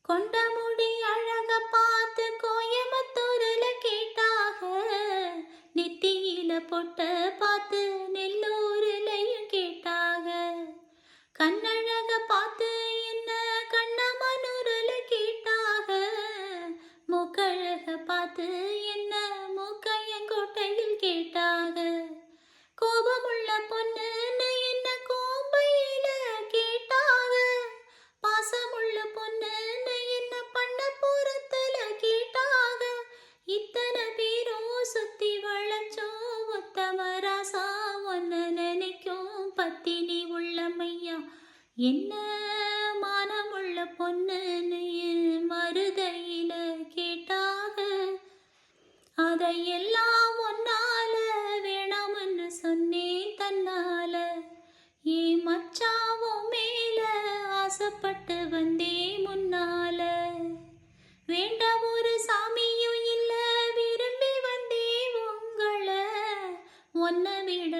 கொண்ட முடி அழக பார்த்து கோயம்புத்தூர்ல கேட்டாக, நெத்தியில பொட்ட பார்த்து நெல்லூர்லயும் கேட்டாக, கண்ணழக பார்த்து என்ன கண்ணமனூர்ல கேட்டாக, மூக்கழக பார்த்து என்ன மூக்கையங்கோட்டையில் கேட்டாக, கோபமுள்ள பொண்ணுன்னு என்ன கோம்பையில கேட்டாக, பாசமுள்ள பொண்ணுன்னு என்ன பண்ணப்புறத்துல கேட்டாக, இத்தனை பேரும் சுத்தி வளைச்சோம் உத்தமராசா ஒன்ன நினைக்கும் பத்தினி உள்ளமையா, என்ன மானமுள்ள பொண்ணுன்னு மருதையில கேட்டாக, அதையெல்லாம் ஒன்னால வேணாம்னு சொன்னேன் தன்னால, ஏ மச்சாவோ மேல ஆசைப்பட்டு வந்தே முன்னால, வேண்ட ஒரு சாமியும் இல்ல விரும்பி வந்தே உங்கள, ஒன்ன விட